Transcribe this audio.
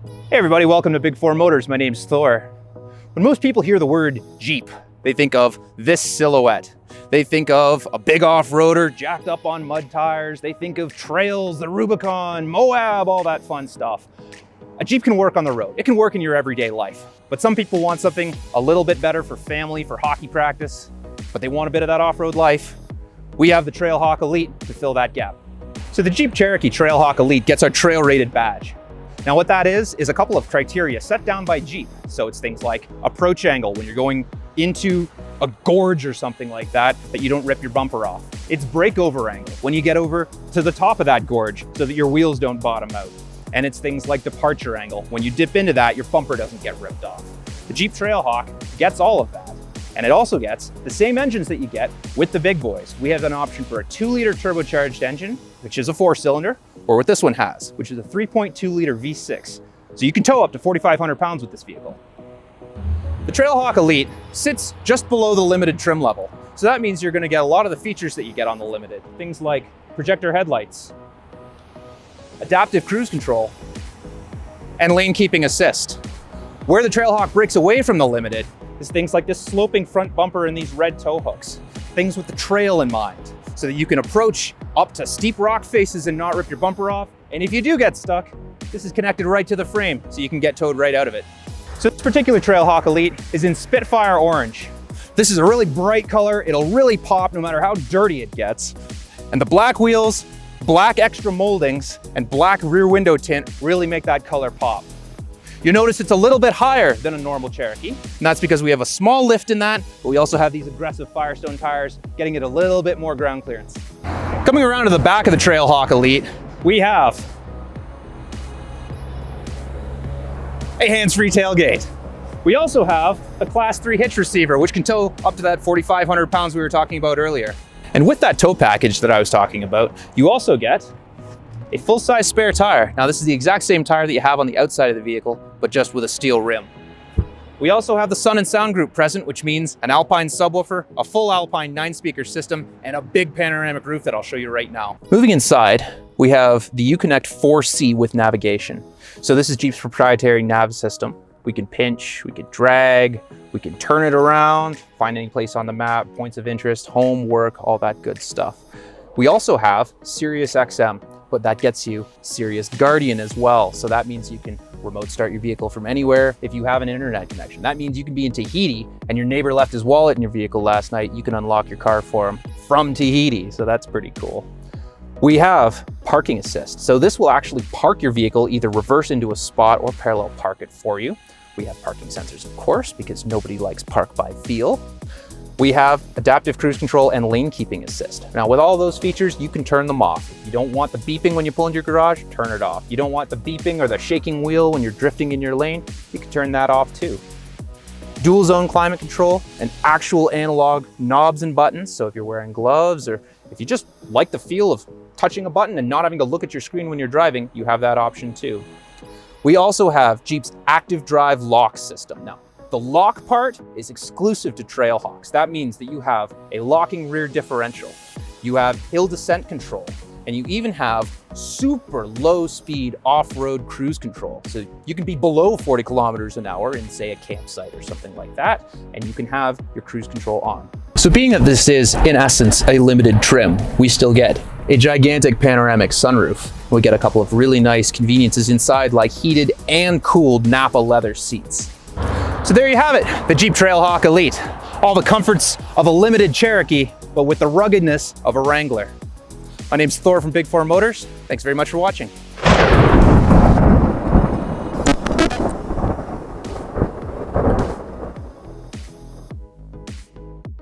Hey everybody, welcome to Big Four Motors. My name's Thor. When most people hear the word Jeep, they think of this silhouette. They think of a big off-roader jacked up on mud tires. They think of trails, the Rubicon, Moab, all that fun stuff. A Jeep can work on the road. It can work in your everyday life. But some people want something a little bit better for family, for hockey practice, but they want a bit of that off-road life. We have the Trailhawk Elite to fill that gap. So the Jeep Cherokee Trailhawk Elite gets our trail rated badge. Now what that is a couple of criteria set down by Jeep. So it's things like approach angle when you're going into a gorge or something like that you don't rip your bumper off. It's breakover angle when you get over to the top of that gorge so that your wheels don't bottom out. And it's things like departure angle. When you dip into that, your bumper doesn't get ripped off. The Jeep Trailhawk gets all of that. And it also gets the same engines that you get with the big boys. We have an option for a 2-liter turbocharged engine, which is a 4-cylinder, or what this one has, which is a 3.2-liter V6. So you can tow up to 4,500 pounds with this vehicle. The Trailhawk Elite sits just below the limited trim level. So that means you're gonna get a lot of the features that you get on the limited. Things like projector headlights, adaptive cruise control, and lane keeping assist. Where the Trailhawk breaks away from the limited is things like this sloping front bumper and these red tow hooks. Things with the trail in mind, so that you can approach up to steep rock faces and not rip your bumper off. And if you do get stuck, this is connected right to the frame, so you can get towed right out of it. So this particular Trailhawk Elite is in Spitfire Orange. This is a really bright color. It'll really pop no matter how dirty it gets. And the black wheels, black extra moldings, and black rear window tint really make that color pop. You notice it's a little bit higher than a normal Cherokee, and that's because we have a small lift in that, but we also have these aggressive Firestone tires, getting it a little bit more ground clearance. Coming around to the back of the Trailhawk Elite, we have a hands-free tailgate. We also have a Class 3 hitch receiver, which can tow up to that 4,500 pounds we were talking about earlier. And with that tow package that I was talking about, you also get a full-size spare tire. Now this is the exact same tire that you have on the outside of the vehicle, but just with a steel rim. We also have the Sun and Sound Group present, which means an Alpine subwoofer, a full Alpine 9-speaker system, and a big panoramic roof that I'll show you right now. Moving inside, we have the Uconnect 4C with navigation. So this is Jeep's proprietary nav system. We can pinch, we can drag, we can turn it around, find any place on the map, points of interest, home, work, all that good stuff. We also have Sirius XM, but that gets you Sirius Guardian as well. So that means you can remote start your vehicle from anywhere if you have an internet connection. That means you can be in Tahiti and your neighbor left his wallet in your vehicle last night. You can unlock your car for him from Tahiti. So that's pretty cool. We have parking assist. So this will actually park your vehicle, either reverse into a spot or parallel park it for you. We have parking sensors, of course, because nobody likes park by feel. We have adaptive cruise control and lane keeping assist. Now with all those features, you can turn them off. If you don't want the beeping when you pull into your garage, turn it off. You don't want the beeping or the shaking wheel when you're drifting in your lane, you can turn that off too. Dual zone climate control and actual analog knobs and buttons. So if you're wearing gloves or if you just like the feel of touching a button and not having to look at your screen when you're driving, you have that option too. We also have Jeep's active drive lock system. Now, the lock part is exclusive to Trailhawks. That means that you have a locking rear differential, you have hill descent control, and you even have super low speed off-road cruise control. So you can be below 40 kilometers an hour in, say, a campsite or something like that, and you can have your cruise control on. So being that this is, in essence, a limited trim, we still get a gigantic panoramic sunroof. We get a couple of really nice conveniences inside, like heated and cooled Napa leather seats. So there you have it, the Jeep Trailhawk Elite. All the comforts of a limited Cherokee, but with the ruggedness of a Wrangler. My name's Thor from Big Four Motors. Thanks very much for watching.